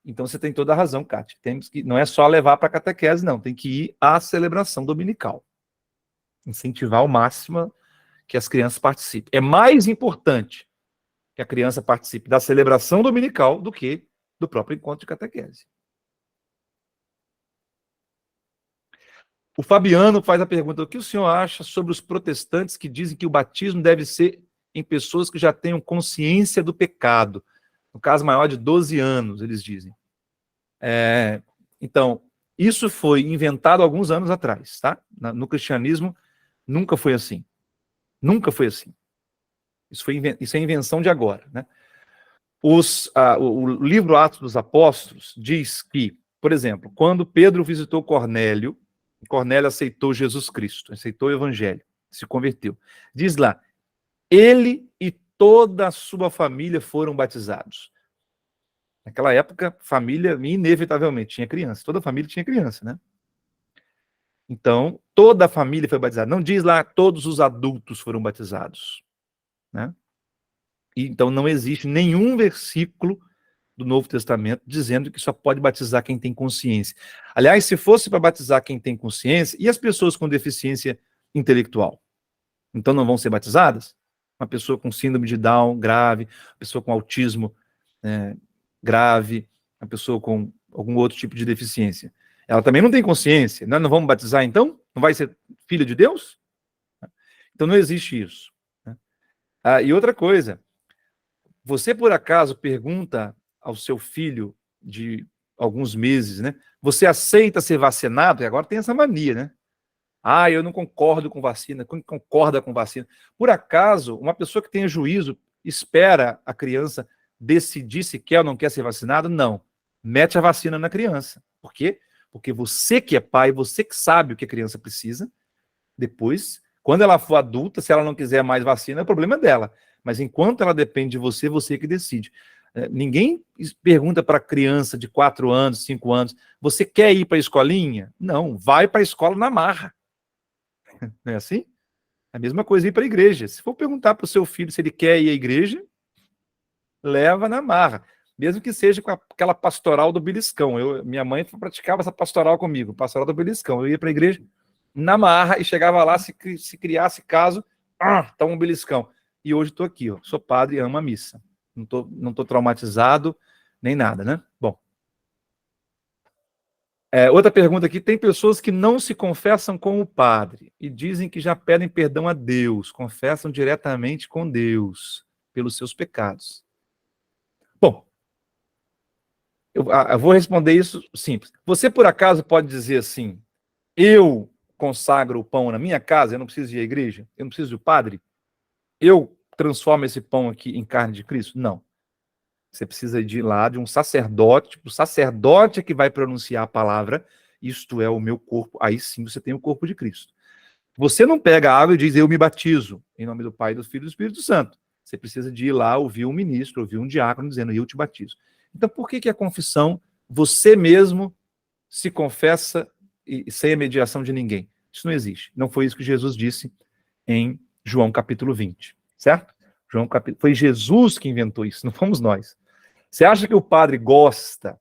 Então, você tem toda a razão, Kátia. Temos que, não é só levar para a catequese, não, tem que ir à celebração dominical. Incentivar ao máximo que as crianças participem. É mais importante que a criança participe da celebração dominical do que do próprio encontro de catequese. O Fabiano faz a pergunta: o que o senhor acha sobre os protestantes que dizem que o batismo deve ser em pessoas que já tenham consciência do pecado? No caso maior de 12 anos, eles dizem. Então, isso foi inventado alguns anos atrás, tá? No cristianismo, nunca foi assim. Nunca foi assim. Isso é invenção de agora, né? O livro Atos dos Apóstolos diz que, por exemplo, quando Pedro visitou Cornélio, Cornélio aceitou Jesus Cristo, aceitou o evangelho, se converteu. Diz lá, ele e toda a sua família foram batizados. Naquela época, família, inevitavelmente, tinha criança. Toda família tinha criança, né? Então, toda a família foi batizada. Não diz lá, todos os adultos foram batizados, né? Então, não existe nenhum versículo do Novo Testamento dizendo que só pode batizar quem tem consciência. Aliás, se fosse para batizar quem tem consciência, e as pessoas com deficiência intelectual? Então não vão ser batizadas? Uma pessoa com síndrome de Down grave, uma pessoa com autismo grave, uma pessoa com algum outro tipo de deficiência. Ela também não tem consciência. Nós não vamos batizar então? Não vai ser filha de Deus? Então não existe isso. E outra coisa, você por acaso pergunta ao seu filho de alguns meses, né? Você aceita ser vacinado? E agora tem essa mania, né? Eu não concordo com vacina. Quem concorda com vacina? Por acaso, uma pessoa que tenha juízo espera a criança decidir se quer ou não quer ser vacinado? Não. Mete a vacina na criança. Por quê? Porque você que é pai, você que sabe o que a criança precisa. Depois, quando ela for adulta, se ela não quiser mais vacina, é o problema dela. Mas enquanto ela depende de você, você que decide. Ninguém pergunta para a criança de 4 anos, 5 anos, você quer ir para a escolinha? Não, vai para a escola na marra. Não é assim? É a mesma coisa ir para a igreja. Se for perguntar para o seu filho se ele quer ir à igreja, leva na marra. Mesmo que seja com aquela pastoral do beliscão. Minha mãe praticava essa pastoral comigo, pastoral do beliscão. Eu ia para a igreja na marra e chegava lá, se criasse caso, toma um beliscão. E hoje estou aqui, sou padre e amo a missa. Não tô traumatizado, nem nada, né? Bom. Outra pergunta aqui, tem pessoas que não se confessam com o padre e dizem que já pedem perdão a Deus, confessam diretamente com Deus pelos seus pecados. Bom, eu vou responder isso simples. Você, por acaso, pode dizer assim, eu consagro o pão na minha casa, eu não preciso ir à igreja, eu não preciso do padre, eu transformo esse pão aqui em carne de Cristo? Não. Você precisa ir lá de um sacerdote, o sacerdote é que vai pronunciar a palavra, isto é o meu corpo, aí sim você tem o corpo de Cristo. Você não pega a água e diz, eu me batizo, em nome do Pai, do Filho e do Espírito Santo. Você precisa de ir lá, ouvir um ministro, ouvir um diácono dizendo, eu te batizo. Então, por que a confissão, você mesmo se confessa sem a mediação de ninguém? Isso não existe. Não foi isso que Jesus disse em João capítulo 20, certo? Foi Jesus que inventou isso, não fomos nós. Você acha que o padre gosta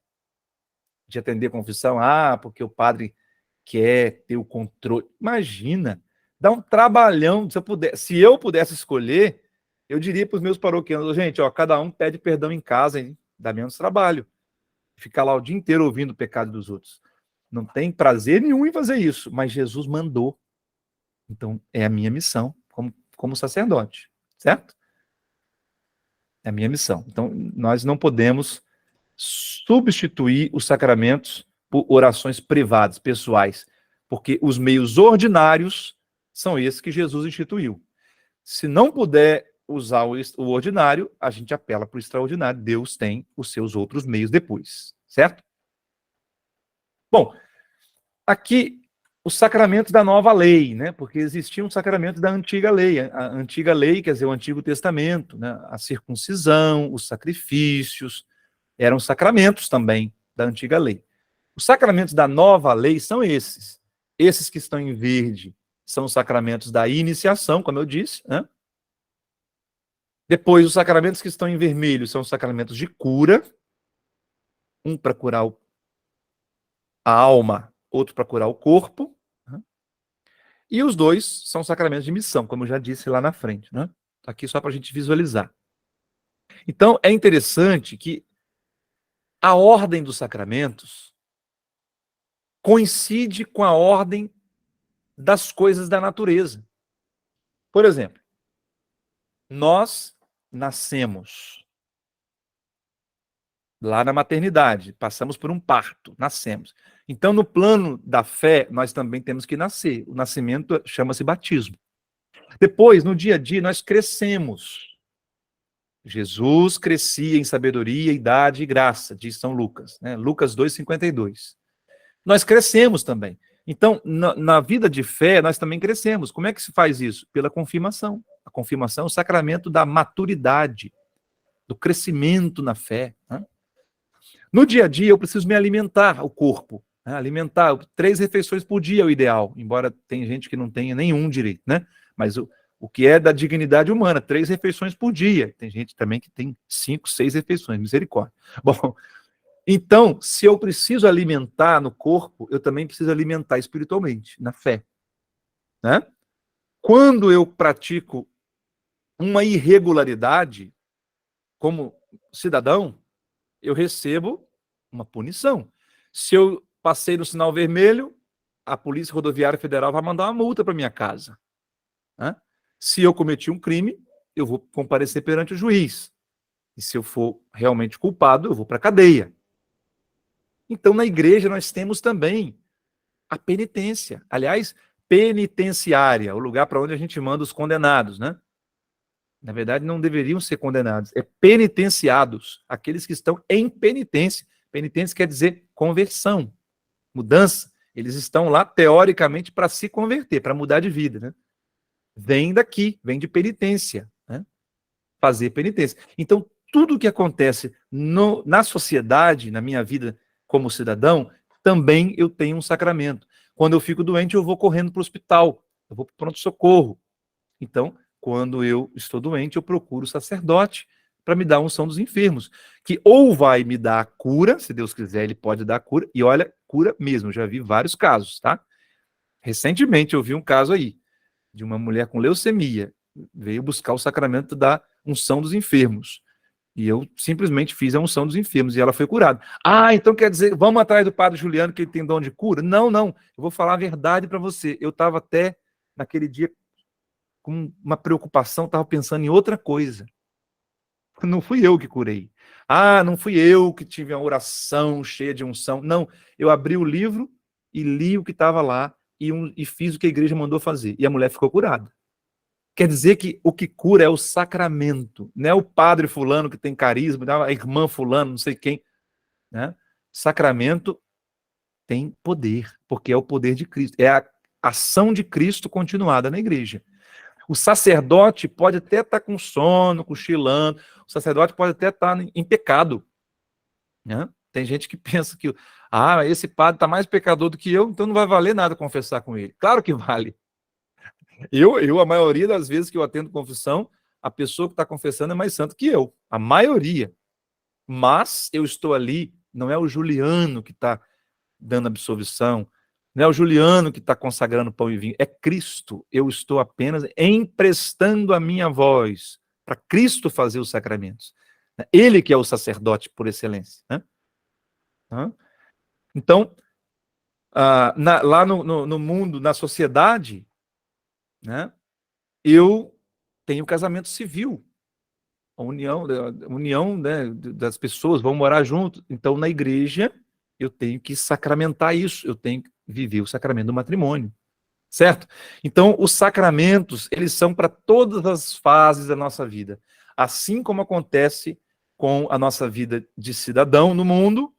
de atender a confissão? Porque o padre quer ter o controle. Imagina, dá um trabalhão. Se eu pudesse escolher, eu diria para os meus paroquianos, gente, cada um pede perdão em casa, hein? Dá menos trabalho. Ficar lá o dia inteiro ouvindo o pecado dos outros. Não tem prazer nenhum em fazer isso, mas Jesus mandou. Então, é a minha missão como sacerdote, certo? É a minha missão. Então, nós não podemos substituir os sacramentos por orações privadas, pessoais, porque os meios ordinários são esses que Jesus instituiu. Se não puder usar o ordinário, a gente apela para o extraordinário. Deus tem os seus outros meios depois, certo? Bom, aqui os sacramentos da nova lei, né? Porque existiam os sacramentos da antiga lei. A antiga lei, quer dizer, o Antigo Testamento, né? A circuncisão, os sacrifícios, eram sacramentos também da antiga lei. Os sacramentos da nova lei são esses. Esses que estão em verde são os sacramentos da iniciação, como eu disse, né? Depois, os sacramentos que estão em vermelho são os sacramentos de cura, um para curar a alma, outro para curar o corpo, né? E os dois são sacramentos de missão, como eu já disse lá na frente, né? Tá aqui só para a gente visualizar. Então, é interessante que a ordem dos sacramentos coincide com a ordem das coisas da natureza. Por exemplo, nós nascemos lá na maternidade, passamos por um parto, nascemos. Então, no plano da fé, nós também temos que nascer. O nascimento chama-se batismo. Depois, no dia a dia, nós crescemos. Jesus crescia em sabedoria, idade e graça, diz São Lucas, né? Lucas 2,52. Nós crescemos também. Então, na vida de fé, nós também crescemos. Como é que se faz isso? Pela confirmação. A confirmação é o sacramento da maturidade, do crescimento na fé, né? No dia a dia, eu preciso me alimentar, o corpo, né? Alimentar 3 refeições por dia é o ideal, embora tem gente que não tenha nenhum direito, né? Mas o que é da dignidade humana, 3 refeições por dia. Tem gente também que tem 5, 6 refeições, misericórdia. Bom, então, se eu preciso alimentar no corpo, eu também preciso alimentar espiritualmente, na fé, né? Quando eu pratico uma irregularidade como cidadão, eu recebo uma punição. Se eu passei no sinal vermelho, a Polícia Rodoviária Federal vai mandar uma multa para minha casa, né? Se eu cometi um crime, eu vou comparecer perante o juiz. E se eu for realmente culpado, eu vou para a cadeia. Então, na igreja, nós temos também a penitência. Aliás, penitenciária, o lugar para onde a gente manda os condenados, né? Na verdade, não deveriam ser condenados, é penitenciados, aqueles que estão em penitência. Penitência quer dizer conversão, mudança. Eles estão lá, teoricamente, para se converter, para mudar de vida, né? Vem daqui, vem de penitência, né? Fazer penitência. Então, tudo o que acontece na sociedade, na minha vida como cidadão, também eu tenho um sacramento. Quando eu fico doente, eu vou correndo para o hospital, eu vou para o pronto-socorro. Então, quando eu estou doente, eu procuro o sacerdote para me dar a unção dos enfermos, que ou vai me dar a cura, se Deus quiser, ele pode dar a cura, e olha, cura mesmo, eu já vi vários casos, tá? Recentemente eu vi um caso aí, de uma mulher com leucemia, veio buscar o sacramento da unção dos enfermos, e eu simplesmente fiz a unção dos enfermos, e ela foi curada. Ah, então quer dizer, vamos atrás do padre Juliano, que ele tem dom de cura? Não, não, eu vou falar a verdade para você, eu estava até, naquele dia, com uma preocupação, estava pensando em outra coisa. Não fui eu que curei. Ah, não fui eu que tive uma oração cheia de unção. Não, eu abri o livro e li o que estava lá e fiz o que a igreja mandou fazer. E a mulher ficou curada. Quer dizer que o que cura é o sacramento, não é o padre fulano que tem carisma, não é a irmã fulano, não sei quem, né? Sacramento tem poder, porque é o poder de Cristo. É a ação de Cristo continuada na igreja. O sacerdote pode até estar com sono, cochilando, o sacerdote pode até estar em pecado, né? Tem gente que pensa que esse padre está mais pecador do que eu, então não vai valer nada confessar com ele. Claro que vale. A maioria das vezes que eu atendo confissão, a pessoa que está confessando é mais santa que eu, a maioria. Mas eu estou ali, não é o Juliano que está dando absolvição, não é o Juliano que está consagrando pão e vinho, é Cristo. Eu estou apenas emprestando a minha voz para Cristo fazer os sacramentos. Ele que é o sacerdote por excelência, né? Então, lá no mundo, na sociedade, né, eu tenho casamento civil, a união, né, das pessoas vão morar junto. Então, na igreja, eu tenho que sacramentar isso, eu tenho que viver o sacramento do matrimônio, certo? Então, os sacramentos, eles são para todas as fases da nossa vida, assim como acontece com a nossa vida de cidadão no mundo,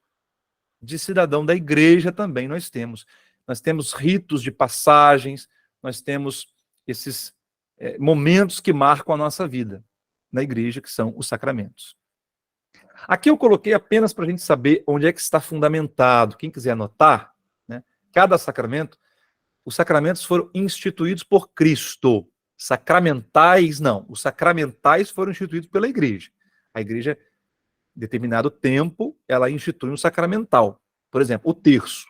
de cidadão da igreja também nós temos. Nós temos ritos de passagens, nós temos esses momentos que marcam a nossa vida na igreja, que são os sacramentos. Aqui eu coloquei apenas para a gente saber onde é que está fundamentado. Quem quiser anotar, né, cada sacramento, os sacramentos foram instituídos por Cristo. Sacramentais, não. Os sacramentais foram instituídos pela igreja. A igreja, em determinado tempo, ela institui um sacramental. Por exemplo, o terço.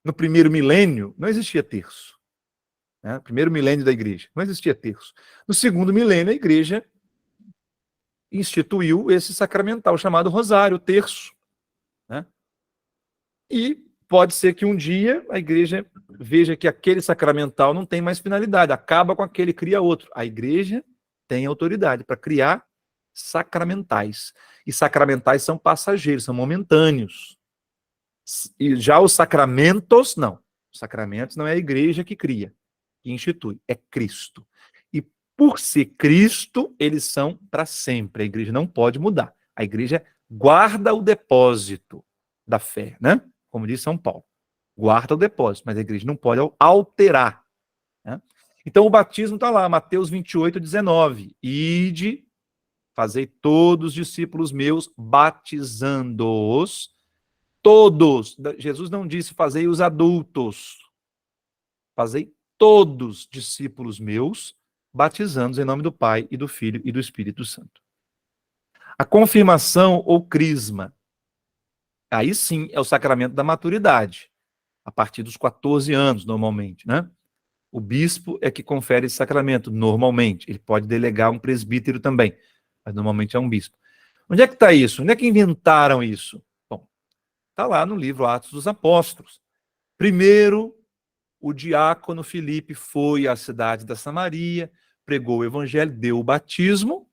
No primeiro milênio, não existia terço. Primeiro milênio da igreja, não existia terço. No segundo milênio, a igreja instituiu esse sacramental chamado rosário, o terço, né? E pode ser que um dia a igreja veja que aquele sacramental não tem mais finalidade, acaba com aquele, cria outro. A igreja tem autoridade para criar sacramentais. E sacramentais são passageiros, são momentâneos. E já os sacramentos, não. Os sacramentos não é a igreja que cria, que institui, é Cristo. E por ser Cristo, eles são para sempre. A igreja não pode mudar. A igreja guarda o depósito da fé, né? Como diz São Paulo. Guarda o depósito, mas a igreja não pode alterar, né? Então o batismo está lá, Mateus 28, 19. Ide, fazei todos os discípulos meus, batizando-os todos. Jesus não disse fazei os adultos. Fazei todos discípulos meus, batizando-os em nome do Pai e do Filho e do Espírito Santo. A confirmação ou crisma, aí sim é o sacramento da maturidade, a partir dos 14 anos, normalmente, né? O bispo é que confere esse sacramento, normalmente. Ele pode delegar um presbítero também, mas normalmente é um bispo. Onde é que está isso? Onde é que inventaram isso? Bom, está lá no livro Atos dos Apóstolos. Primeiro, o diácono Filipe foi à cidade da Samaria, pregou o evangelho, deu o batismo.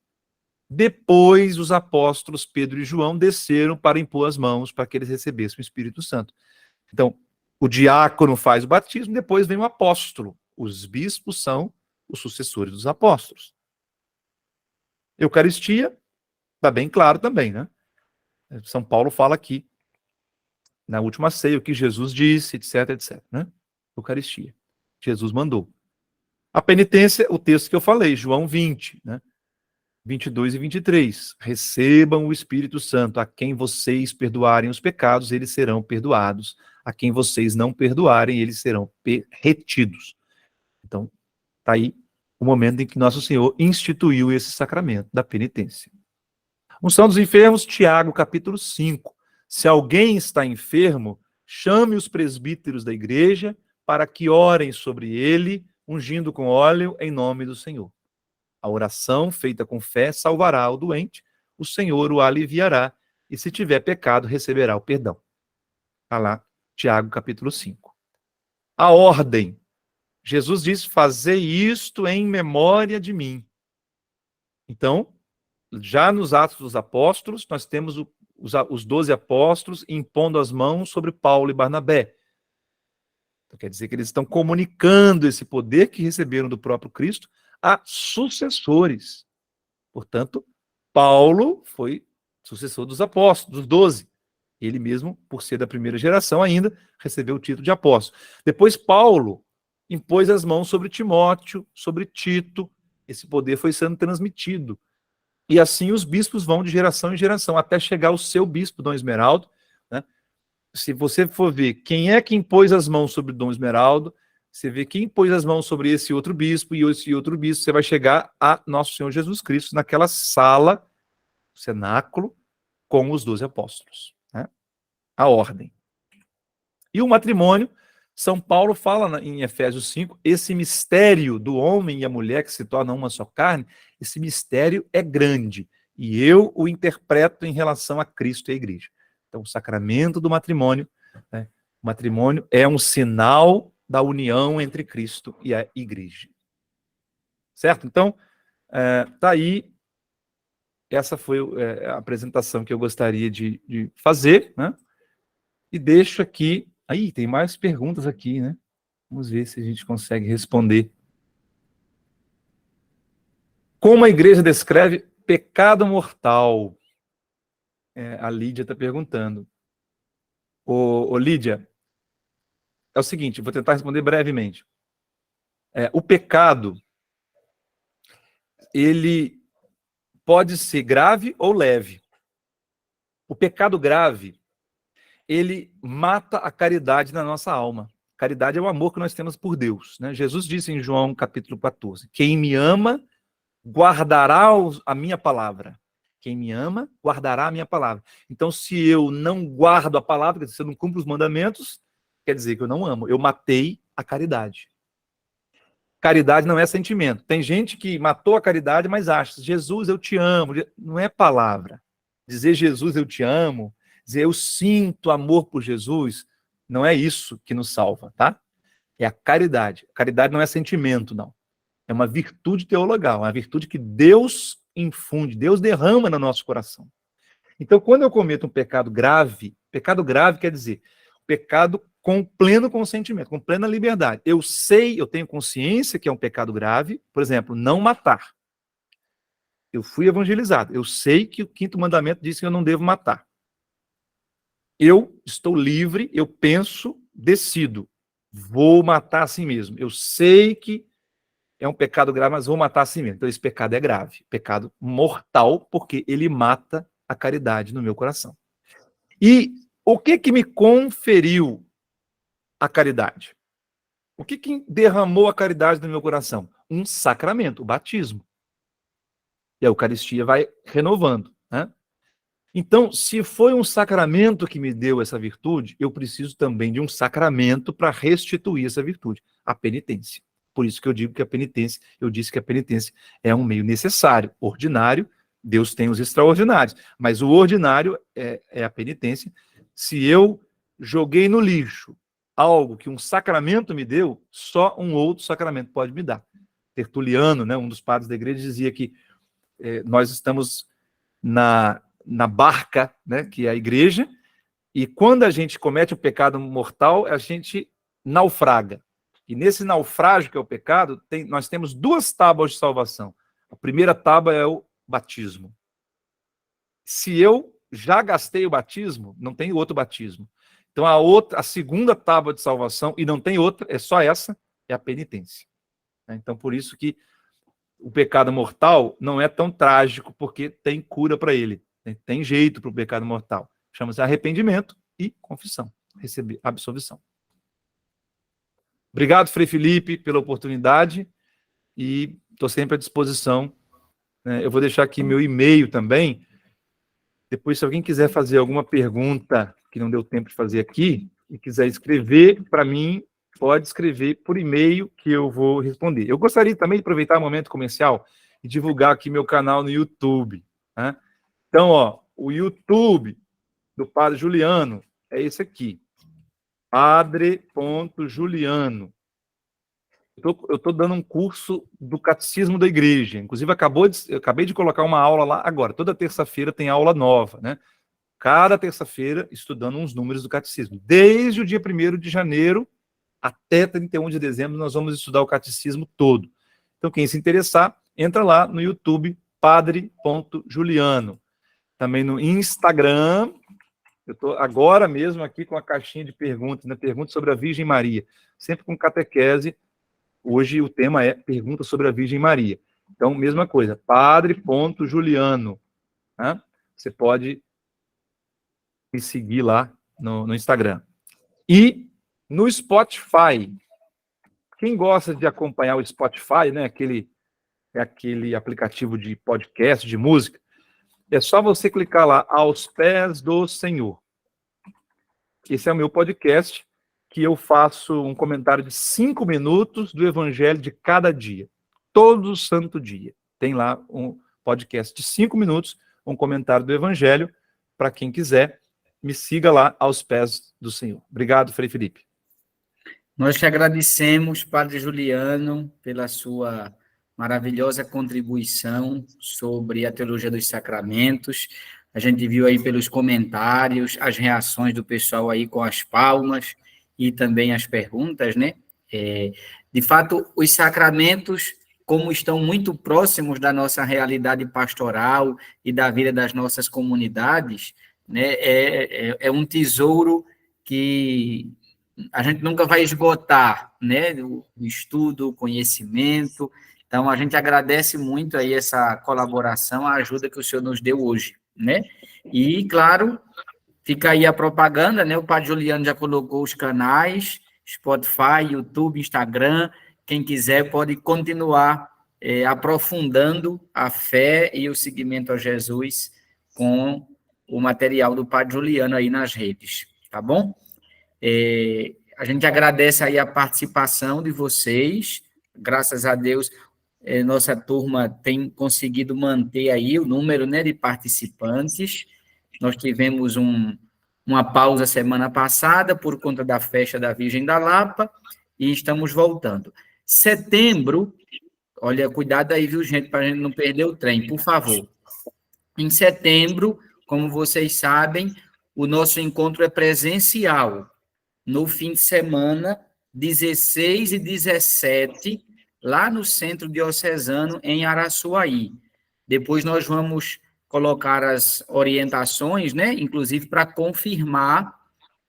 Depois, os apóstolos Pedro e João desceram para impor as mãos para que eles recebessem o Espírito Santo. Então, o diácono faz o batismo, depois vem o apóstolo. Os bispos são os sucessores dos apóstolos. Eucaristia, está bem claro também, né? São Paulo fala aqui, na última ceia, o que Jesus disse, etc, etc, né? Eucaristia. Jesus mandou. A penitência, o texto que eu falei, João 20, né? 22 e 23. Recebam o Espírito Santo. A quem vocês perdoarem os pecados, eles serão perdoados. A quem vocês não perdoarem, eles serão retidos. Então, está aí o momento em que Nosso Senhor instituiu esse sacramento da penitência. Unção dos enfermos, Tiago, capítulo 5. Se alguém está enfermo, chame os presbíteros da igreja para que orem sobre ele, ungindo com óleo em nome do Senhor. A oração feita com fé salvará o doente, o Senhor o aliviará, e se tiver pecado, receberá o perdão. Está lá, Tiago, capítulo 5. A ordem. Jesus diz, fazei isto em memória de mim. Então, já nos Atos dos Apóstolos, nós temos os 12 apóstolos impondo as mãos sobre Paulo e Barnabé. Então, quer dizer que eles estão comunicando esse poder que receberam do próprio Cristo a sucessores. Portanto, Paulo foi sucessor dos apóstolos, dos 12. Ele mesmo, por ser da primeira geração ainda, recebeu o título de apóstolo. Depois, Paulo impôs as mãos sobre Timóteo, sobre Tito. Esse poder foi sendo transmitido. E assim os bispos vão de geração em geração, até chegar ao seu bispo, Dom Esmeraldo, né? Se você for ver quem é que impôs as mãos sobre Dom Esmeraldo, você vê quem pôs as mãos sobre esse outro bispo, e esse outro bispo, você vai chegar a Nosso Senhor Jesus Cristo, naquela sala, cenáculo, com os 12 apóstolos, né? A ordem. E o matrimônio, São Paulo fala em Efésios 5, esse mistério do homem e a mulher que se tornam uma só carne, esse mistério é grande, e eu o interpreto em relação a Cristo e a igreja. Então, o sacramento do matrimônio, né? O matrimônio é um sinal da união entre Cristo e a igreja. Certo? Então, tá aí, essa foi a apresentação que eu gostaria de fazer, né? E deixo aqui, aí tem mais perguntas aqui, né? Vamos ver se a gente consegue responder. Como a igreja descreve pecado mortal? A Lídia está perguntando. Ô, Lídia, é o seguinte, vou tentar responder brevemente. O pecado, ele pode ser grave ou leve. O pecado grave, ele mata a caridade na nossa alma. Caridade é o amor que nós temos por Deus, né? Jesus disse em João capítulo 14, quem me ama, guardará a minha palavra. Quem me ama, guardará a minha palavra. Então, se eu não guardo a palavra, se eu não cumpro os mandamentos, quer dizer que eu não amo. Eu matei a caridade. Caridade não é sentimento. Tem gente que matou a caridade, mas acha, Jesus, eu te amo. Não é palavra. Dizer Jesus, eu te amo, dizer eu sinto amor por Jesus, não é isso que nos salva, tá? É a caridade. Caridade não é sentimento, não. É uma virtude teologal, uma virtude que Deus infunde, Deus derrama no nosso coração. Então, quando eu cometo um pecado grave quer dizer pecado com pleno consentimento, com plena liberdade. Eu sei, eu tenho consciência que é um pecado grave, por exemplo, não matar. Eu fui evangelizado, eu sei que o 5º mandamento diz que eu não devo matar. Eu estou livre, eu penso, decido, vou matar a si mesmo. Eu sei que é um pecado grave, mas vou matar a si mesmo. Então esse pecado é grave, pecado mortal, porque ele mata a caridade no meu coração. E o que me conferiu a caridade? O que derramou a caridade no meu coração? Um sacramento, o batismo. E a Eucaristia vai renovando, né? Então, se foi um sacramento que me deu essa virtude, eu preciso também de um sacramento para restituir essa virtude, a penitência. Por isso que eu digo que a penitência, eu disse que a penitência é um meio necessário, ordinário. Deus tem os extraordinários, mas o ordinário é a penitência. Se eu joguei no lixo algo que um sacramento me deu, só um outro sacramento pode me dar. Tertuliano, né, um dos padres da igreja, dizia que nós estamos na barca, né, que é a igreja, e quando a gente comete o pecado mortal, a gente naufraga. E nesse naufrágio que é o pecado, nós temos 2 tábuas de salvação. A primeira tábua é o batismo. Se eu já gastei o batismo, não tem outro batismo. Então a segunda tábua de salvação, e não tem outra, é só essa, é a penitência. Então por isso que o pecado mortal não é tão trágico, porque tem cura para ele. Tem jeito para o pecado mortal. Chama-se arrependimento e confissão. Receber absolvição. Obrigado, Frei Felipe, pela oportunidade e estou sempre à disposição. Eu vou deixar aqui meu e-mail também. Depois, se alguém quiser fazer alguma pergunta que não deu tempo de fazer aqui e quiser escrever para mim, pode escrever por e-mail que eu vou responder. Eu gostaria também de aproveitar o momento comercial e divulgar aqui meu canal no YouTube, né? Então, o YouTube do Padre Juliano é esse aqui, padre.juliano. Eu estou dando um curso do Catecismo da Igreja, inclusive eu acabei de colocar uma aula lá agora, toda terça-feira tem aula nova, né? Cada terça-feira estudando uns números do Catecismo. Desde o dia 1º de janeiro até 31 de dezembro nós vamos estudar o Catecismo todo. Então quem se interessar, entra lá no YouTube, padre.juliano. Também no Instagram, eu estou agora mesmo aqui com a caixinha de perguntas, né? Perguntas sobre a Virgem Maria, sempre com catequese. Hoje o tema é perguntas sobre a Virgem Maria. Então, mesma coisa, padre.juliano. Né? Você pode me seguir lá no Instagram. E no Spotify, quem gosta de acompanhar o Spotify, né? Aquele aplicativo de podcast, de música, é só você clicar lá, Aos Pés do Senhor. Esse é o meu podcast, que eu faço um comentário de 5 minutos do Evangelho de cada dia. Todo santo dia. Tem lá um podcast de 5 minutos, um comentário do Evangelho. Para quem quiser, me siga lá, Aos Pés do Senhor. Obrigado, Frei Felipe. Nós te agradecemos, Padre Juliano, pela sua maravilhosa contribuição sobre a teologia dos sacramentos. A gente viu aí pelos comentários, as reações do pessoal aí com as palmas e também as perguntas, né? De fato, os sacramentos, como estão muito próximos da nossa realidade pastoral e da vida das nossas comunidades, né? É um tesouro que a gente nunca vai esgotar, né? O estudo, o conhecimento. Então, a gente agradece muito aí essa colaboração, a ajuda que o senhor nos deu hoje, né? E, claro, fica aí a propaganda, né? O Padre Juliano já colocou os canais, Spotify, YouTube, Instagram. Quem quiser pode continuar aprofundando a fé e o seguimento a Jesus com o material do Padre Juliano aí nas redes, tá bom? A gente agradece aí a participação de vocês, graças a Deus, nossa turma tem conseguido manter aí o número, né, de participantes. Nós tivemos uma pausa semana passada por conta da festa da Virgem da Lapa e estamos voltando. Setembro, olha, cuidado aí, viu, gente, para a gente não perder o trem, por favor. Em setembro, como vocês sabem, o nosso encontro é presencial, no fim de semana, 16 e 17, lá no Centro Diocesano, em Araçuaí. Depois nós vamos colocar as orientações, né, inclusive para confirmar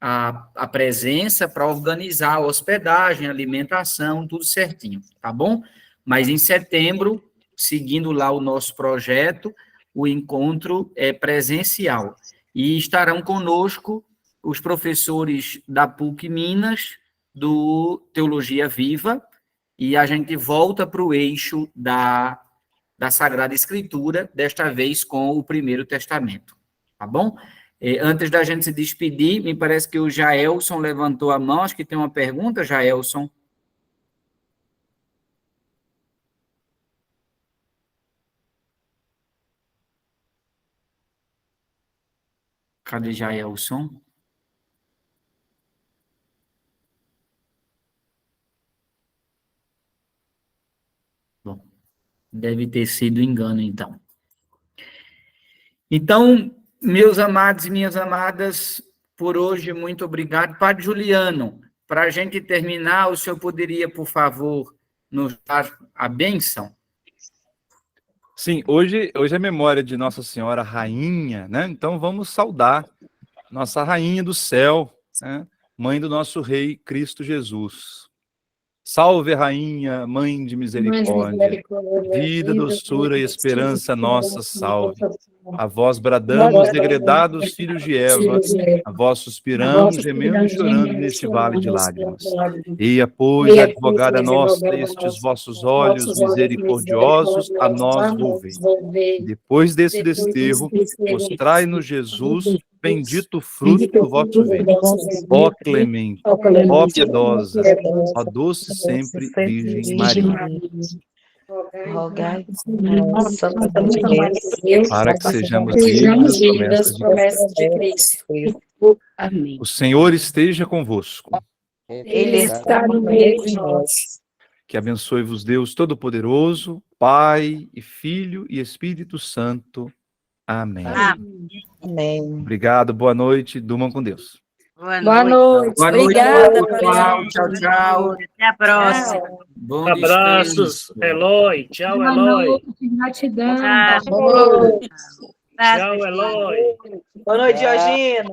a presença, para organizar a hospedagem, alimentação, tudo certinho, tá bom? Mas em setembro, seguindo lá o nosso projeto, o encontro é presencial. E estarão conosco os professores da PUC Minas, do Teologia Viva, e a gente volta para o eixo da Sagrada Escritura, desta vez com o Primeiro Testamento, tá bom? Antes da gente se despedir, me parece que o Jaelson levantou a mão, acho que tem uma pergunta, Jaelson. Cadê Jaelson? Bom, deve ter sido engano, então. Então, meus amados e minhas amadas, por hoje, muito obrigado. Padre Juliano, para a gente terminar, o senhor poderia, por favor, nos dar a bênção? Sim, hoje é memória de Nossa Senhora Rainha, né? Então vamos saudar nossa Rainha do céu, né? Mãe do nosso Rei Cristo Jesus. Salve, Rainha, Mãe de misericórdia, vida, doçura e esperança nossa, salve. A vós bradamos, degredados filhos de Eva, a vós suspiramos, gemendo e chorando neste vale de lágrimas. Eia, pois, advogada nossa, estes vossos olhos misericordiosos a nós volvei. Depois desse desterro, mostrai-nos Jesus, bendito fruto do vosso ventre. Ó clemente, ó piedosa, ó doce sempre Virgem Maria. Rogai Santa Deus, para que sejamos dignos das promessas de Cristo. Amém. O Senhor esteja convosco. Ele está no meio de nós. Que abençoe-vos Deus Todo-Poderoso, Pai e Filho e Espírito Santo. Amém. Amém. Obrigado, boa noite, durmam com Deus. Boa noite. Boa noite, Obrigada, pessoal. Tchau, tchau. Até a próxima. Bom Abraços, descanso. Eloy. Tchau, Eloy. Tchau. Tchau, Eloy. Boa noite, Georgina.